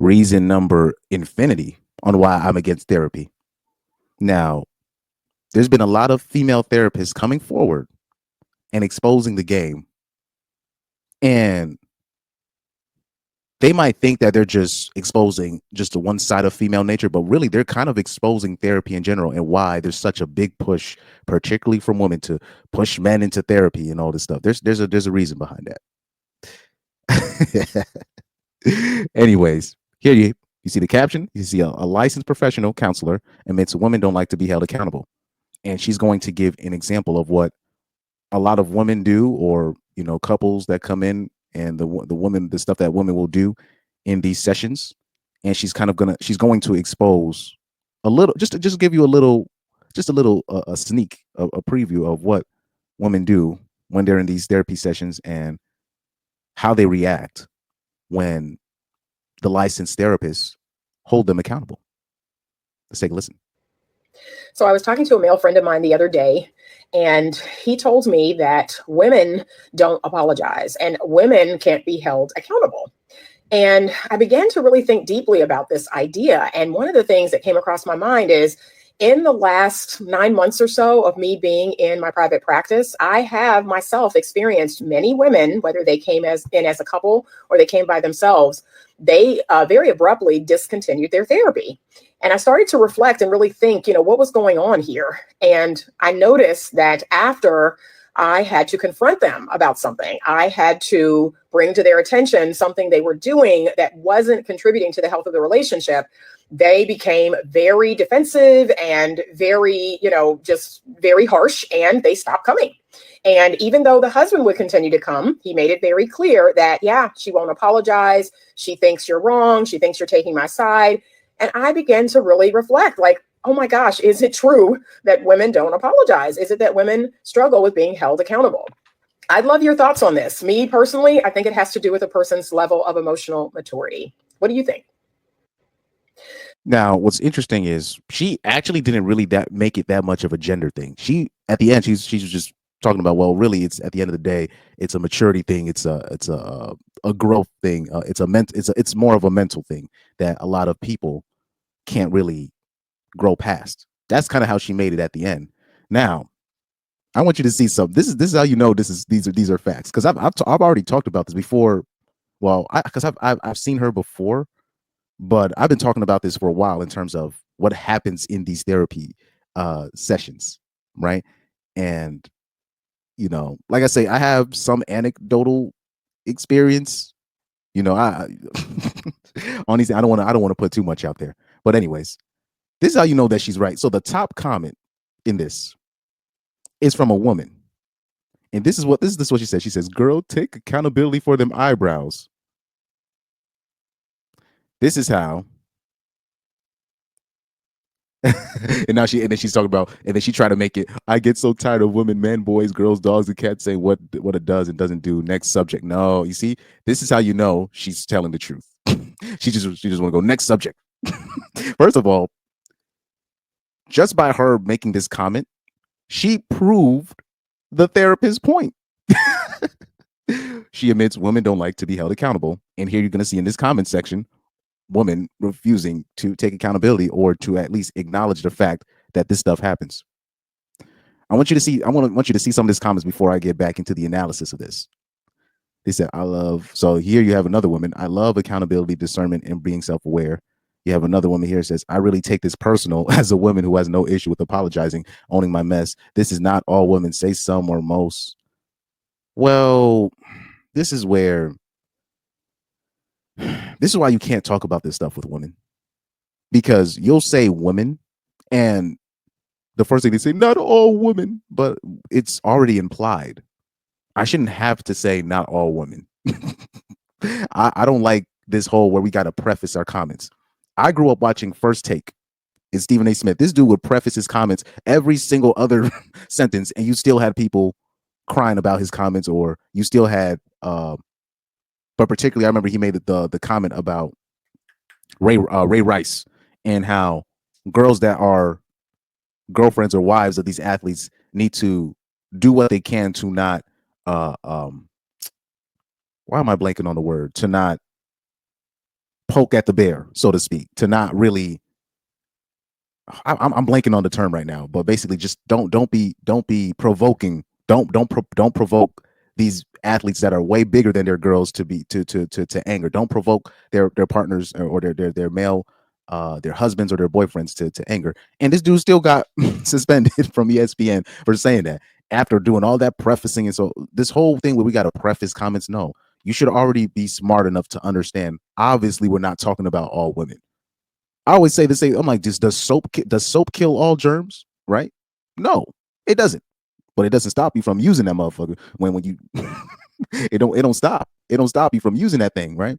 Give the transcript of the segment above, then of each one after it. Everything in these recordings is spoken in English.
reason number infinity on why I'm against therapy. Now, there's been a lot of female therapists coming forward and exposing the game, and they might think that they're just exposing just the one side of female nature, but really they're kind of exposing therapy in general and why there's such a big push, particularly from women, to push men into therapy and all this stuff. There's a reason behind that. Anyways, here you see the caption. You see a licensed professional counselor admits women don't like to be held accountable, and she's going to give an example of what a lot of women do, or couples that come in, and the stuff that women will do in these sessions. And she's going to expose a little, just give you a little, just a little a sneak, a preview of what women do when they're in these therapy sessions, and how they react when the licensed therapists hold them accountable. Let's take a listen. So I was talking to a male friend of mine the other day, and he told me that women don't apologize and women can't be held accountable. And I began to really think deeply about this idea. And one of the things that came across my mind is, in the last 9 months or so of me being in my private practice, I have myself experienced many women, whether they came in as a couple or they came by themselves, they very abruptly discontinued their therapy. And I started to reflect and really think, what was going on here? And I noticed that after I had to confront them about something, I had to bring to their attention something they were doing that wasn't contributing to the health of the relationship, they became very defensive and very, just very harsh, and they stopped coming. And even though the husband would continue to come, he made it very clear that, yeah, she won't apologize. She thinks you're wrong. She thinks you're taking my side. And I began to really reflect, like, oh my gosh, is it true that women don't apologize? Is it that women struggle with being held accountable? I'd love your thoughts on this. Me personally, I think it has to do with a person's level of emotional maturity. What do you think? Now, what's interesting is she actually didn't really make it that much of a gender thing. She, at the end, she's just talking about, well, really, it's at the end of the day, it's a maturity thing. It's a growth thing. It's more of a mental thing that a lot of people can't really grow past. That's kind of how she made it at the end. Now, I want you to see something. This is how you know these are facts, because I've already talked about this before. Well, because I've seen her before, but I've been talking about this for a while in terms of what happens in these therapy sessions, right? And like I say, I have some anecdotal experience. I honestly, I don't want to put too much out there. But anyways, this is how you know that she's right. So the top comment in this is from a woman, and this is what she says. She says, "Girl, take accountability for them eyebrows." This is how. And then she's talking about, and then she tried to make it, I get so tired of women, men, boys, girls, dogs, and cats saying what it does and doesn't do. Next subject. No, you see, this is how you know she's telling the truth. she just want to go next subject. First of all, just by her making this comment, she proved the therapist's point. She admits women don't like to be held accountable, and here you're going to see in this comment section woman refusing to take accountability or to at least acknowledge the fact that this stuff happens. I want you to see some of these comments before I get back into the analysis of this. They said, so here you have another woman. I love accountability, discernment, and being self-aware. You have another woman here that says, I really take this personal as a woman who has no issue with apologizing, owning my mess. This is not all women, say some or most. Well, this is why you can't talk about this stuff with women, because you'll say women, and the first thing they say, not all women, but it's already implied. I shouldn't have to say not all women. I don't like this whole where we got to preface our comments. I grew up watching First Take. It's Stephen A. Smith. This dude would preface his comments every single other sentence, and you still had people crying about his comments, or you still had but particularly I remember he made the comment about Ray Rice, and how girls that are girlfriends or wives of these athletes need to do what they can to not why am I blanking on the word, to not poke at the bear, so to speak, to not really. I'm blanking on the term right now, but basically, just don't be provoking. Don't provoke these athletes that are way bigger than their girls to be to anger. Don't provoke their partners or their male their husbands or their boyfriends to anger. And this dude still got suspended from ESPN for saying that after doing all that prefacing. And so this whole thing where we got to preface comments, no, you should already be smart enough to understand. Obviously, we're not talking about all women. I always say the same. I'm like, does soap kill all germs? Right? No, it doesn't. But it doesn't stop you from using that motherfucker when you it don't stop. It don't stop you from using that thing, right?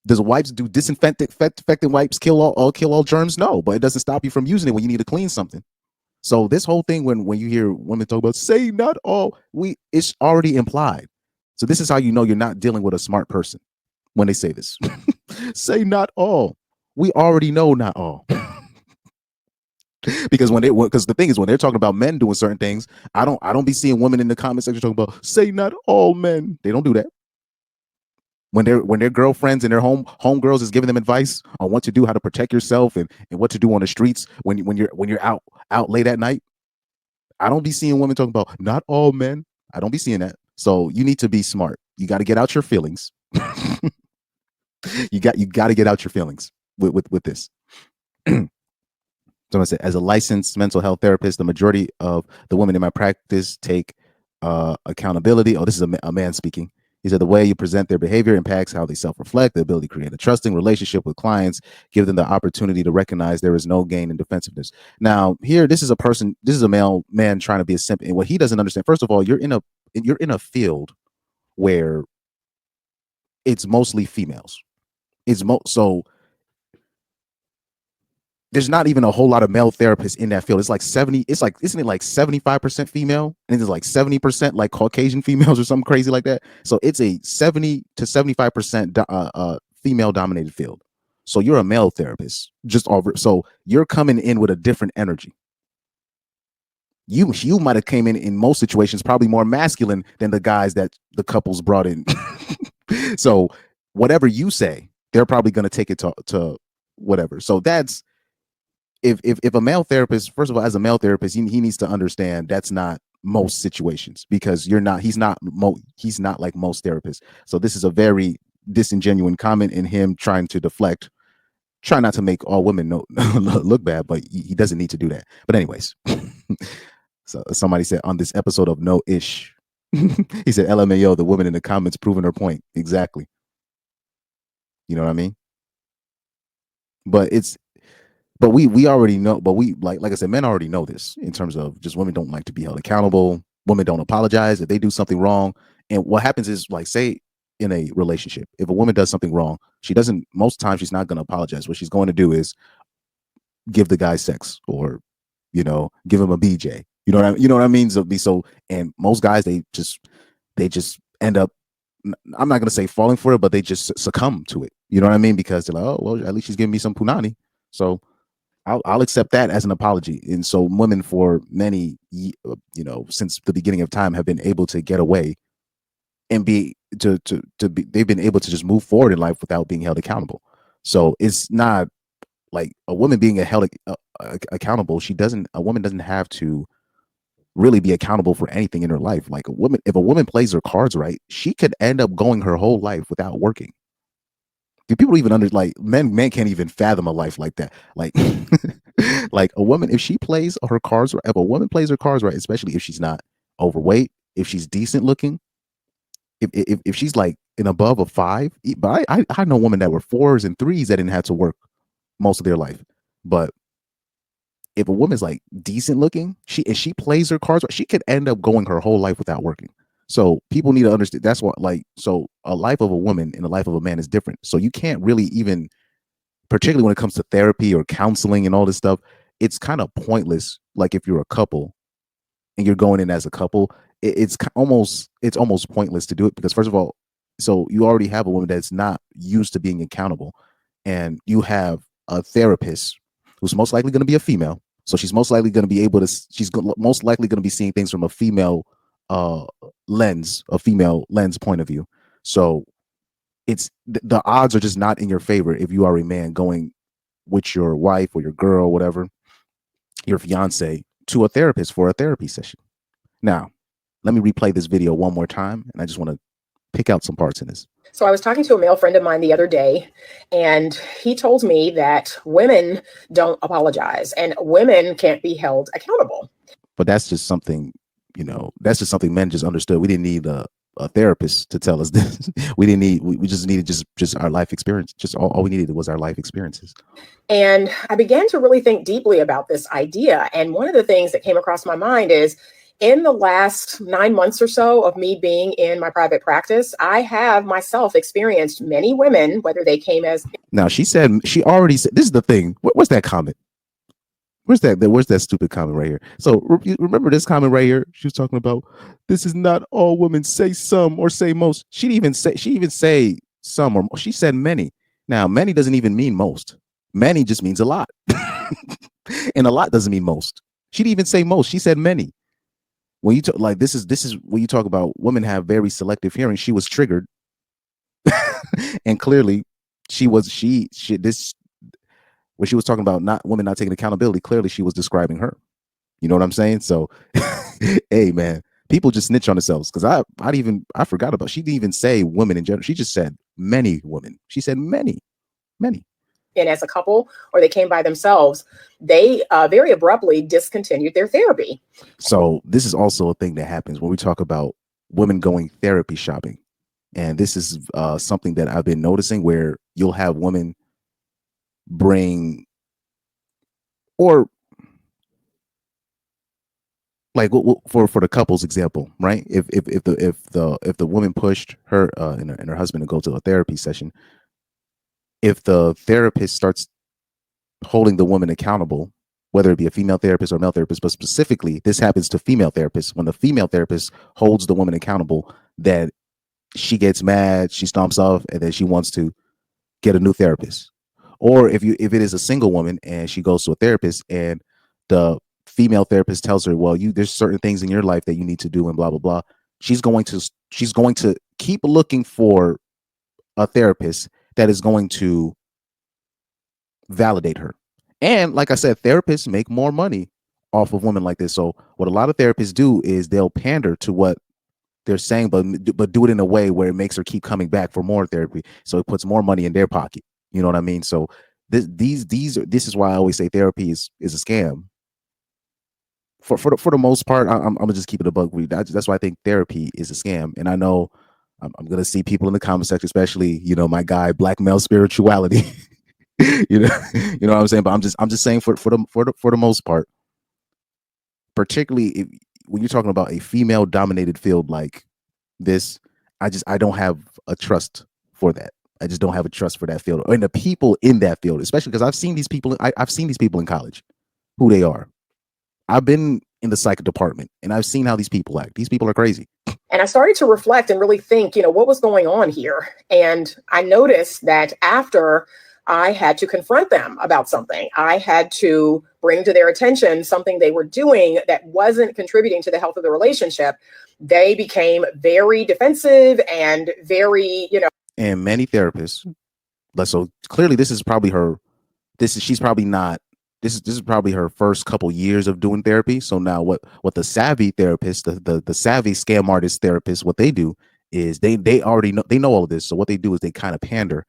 Does wipes do disinfectant wipes kill all germs? No, but it doesn't stop you from using it when you need to clean something. So this whole thing when you hear women talk about say not all, it's already implied. So this is how you know you're not dealing with a smart person when they say this. Say not all. We already know not all. Because because the thing is when they're talking about men doing certain things, I don't be seeing women in the comment section talking about say not all men. They don't do that. When their girlfriends and their homegirls is giving them advice on what to do, how to protect yourself and what to do on the streets when you're out late at night, I don't be seeing women talking about not all men. I don't be seeing that. So you need to be smart. You got to get out your feelings. you got to get out your feelings with this. So I said, as a licensed mental health therapist, the majority of the women in my practice take accountability. Oh, this is a man speaking. He said the way you present their behavior impacts how they self-reflect, the ability to create a trusting relationship with clients, give them the opportunity to recognize there is no gain in defensiveness. Now, here, this is a male man trying to be a simp. And what he doesn't understand, first of all, you're in a field where it's mostly females. So there's not even a whole lot of male therapists in that field. It's like 70, isn't it like 75% female? And it's like 70% like Caucasian females or something crazy like that. So it's a 70 to 75% female dominated field. So you're a male therapist, so you're coming in with a different energy. You might have came in most situations probably more masculine than the guys that the couples brought in. So whatever you say, they're probably going to take it to whatever. So that's, if a male therapist, first of all, as a male therapist, he needs to understand that's not most situations, because he's not like most therapists. So this is a very disingenuous comment in him trying to deflect, try not to make all women look bad, but he doesn't need to do that. But anyways, so somebody said on this episode of No Ish, he said, LMAO, the woman in the comments proving her point. Exactly. You know what I mean? But we already know, but we like I said, men already know this in terms of just women don't like to be held accountable. Women don't apologize if they do something wrong. And what happens is, like, say in a relationship, if a woman does something wrong, most times she's not going to apologize. What she's going to do is give the guy sex, or, give him a BJ. You know what I mean? And most guys, they just end up, I'm not going to say falling for it, but they just succumb to it. You know what I mean? Because they're like, oh, well, at least she's giving me some punani. So I'll accept that as an apology. And so women for many, since the beginning of time, have been able to get away and they've been able to just move forward in life without being held accountable. So it's not like a woman being held accountable. A woman doesn't have to really be accountable for anything in her life. Like if a woman plays her cards right, she could end up going her whole life without working. Do people even men can't even fathom a life like that? Like, like a woman, if a woman plays her cards right, especially if she's not overweight, if she's decent looking, if she's like an above a 5, but I know women that were 4s and 3s that didn't have to work most of their life. But if a woman's like decent looking, she plays her cards right, she could end up going her whole life without working. So people need to understand that's what, so a life of a woman and a life of a man is different. So you can't really even, particularly when it comes to therapy or counseling and all this stuff, it's kind of pointless. Like if you're a couple and you're going in as a couple, it's almost pointless to do it, because first of all, so you already have a woman that's not used to being accountable, and you have a therapist who's most likely going to be a female. So she's most likely going to be most likely going to be seeing things from a female lens point of view. So the odds are just not in your favor if you are a man going with your wife or your girl, whatever, your fiance, to a therapist for a therapy session. Now, let me replay this video one more time, and I just want to pick out some parts in this. So I was talking to a male friend of mine the other day, and he told me that women don't apologize and women can't be held accountable. But that's just something, that's just something men just understood. We didn't need a therapist to tell us this. We just needed just our life experience. Just all we needed was our life experiences. And I began to really think deeply about this idea. And one of the things that came across my mind is, in the last 9 months or so of me being in my private practice, I have myself experienced many women, whether they came as. Now, she already said, this is the thing. What's that comment? Where's that stupid comment right here? So remember this comment right here? She was talking about, this is not all women, say some or say most. She even say some, or she said many. Now, many doesn't even mean most. Many just means a lot. And a lot doesn't mean most. She didn't even say most. She said many. When you talk like this is when you talk about women have very selective hearing. She was triggered. And clearly when she was talking about women not taking accountability, clearly she was describing her. You know what I'm saying? So hey man, people just snitch on themselves, because I forgot about, she didn't even say women in general. She just said many women. She said many. And as a couple, or they came by themselves, they very abruptly discontinued their therapy. So this is also a thing that happens when we talk about women going therapy shopping. And this is something that I've been noticing, where you'll have women bring, or like for the couples example, right? If the woman pushed her and her husband to go to a therapy session, if the therapist starts holding the woman accountable, whether it be a female therapist or a male therapist, but specifically this happens to female therapists, when the female therapist holds the woman accountable, that she gets mad, she stomps off, and then she wants to get a new therapist. Or if it is a single woman and she goes to a therapist and the female therapist tells her, well, there's certain things in your life that you need to do and blah blah blah, she's going to keep looking for a therapist that is going to validate her. And like I said, therapists make more money off of women like this. So what a lot of therapists do is they'll pander to what they're saying, but do it in a way where it makes her keep coming back for more therapy. So it puts more money in their pocket. You know what I mean? So this is why I always say therapy is a scam. For the most part, I'm gonna just keep it a bug. That's why I think therapy is a scam. And I know I'm gonna see people in the comment section, especially my guy Black Male Spirituality. you know what I'm saying. But I'm just saying for the most part, particularly when you're talking about a female dominated field like this, I don't have a trust for that. I just don't have a trust for that field and the people in that field, especially because I've seen these people. I've seen these people in college, who they are. I've been in the psych department and I've seen how these people act. These people are crazy. And I started to reflect and really think, what was going on here? And I noticed that after I had to confront them about something, I had to bring to their attention something they were doing that wasn't contributing to the health of the relationship, they became very defensive and very, And many therapists, so clearly this is probably her, she's probably not, this is probably her first couple years of doing therapy. So now what the savvy therapist, the savvy scam artist therapist, what they do is they already know all of this. So what they do is they kind of pander,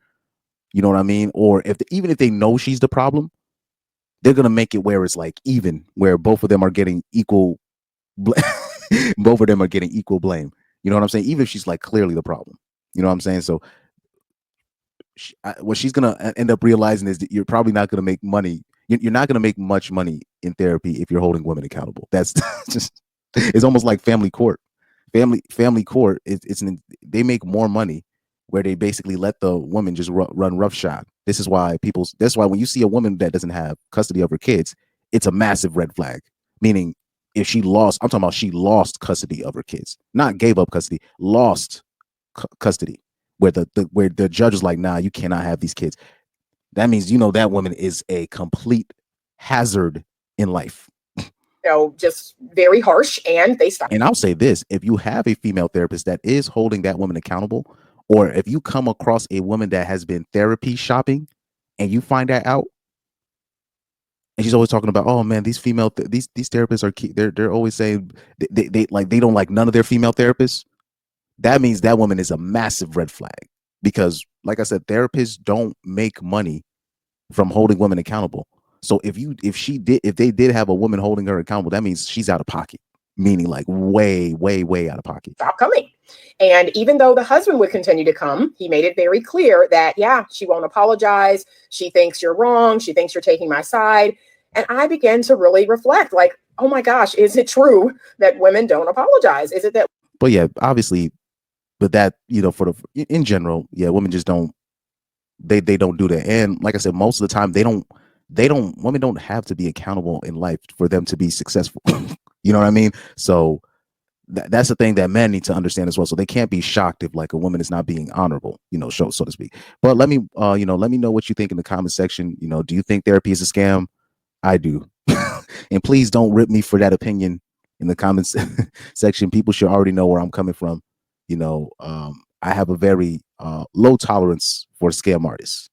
you know what I mean? Or even if they know she's the problem, they're going to make it where it's like even, where both of them are getting equal, both of them are getting equal blame. You know what I'm saying? Even if she's like clearly the problem, you know what I'm saying? So what she's going to end up realizing is that you're probably not going to make money. You're not going to make much money in therapy if you're holding women accountable. That's just, it's almost like family court. Family court, they make more money where they basically let the woman just run roughshod. That's why when you see a woman that doesn't have custody of her kids, it's a massive red flag. Meaning, if she lost, I'm talking about she lost custody of her kids, not gave up custody, lost custody, where the judge is like, nah, you cannot have these kids. That means that woman is a complete hazard in life. Just very harsh, and they stop. And I'll say this: if you have a female therapist that is holding that woman accountable, or if you come across a woman that has been therapy shopping and you find that out, and she's always talking about, oh man, these these therapists are they're always saying they don't like none of their female therapists. That means that woman is a massive red flag, because like I said, therapists don't make money from holding women accountable. So if they did have a woman holding her accountable, that means she's out of pocket, meaning like way out of pocket. Stop coming. And even though the husband would continue to come, he made it very clear that, yeah, she won't apologize. She thinks you're wrong. She thinks you're taking my side. And I began to really reflect, like, oh my gosh, is it true that women don't apologize? Is it that? But yeah, obviously, but that, for in general, yeah, women just don't, they don't do that. And like I said, most of the time women don't have to be accountable in life for them to be successful. You know what I mean? So that's the thing that men need to understand as well. So they can't be shocked if like a woman is not being honorable, so to speak. But let me know what you think in the comment section. Do you think therapy is a scam? I do. And please don't rip me for that opinion in the comments section. People should already know where I'm coming from. I have a very low tolerance for scam artists.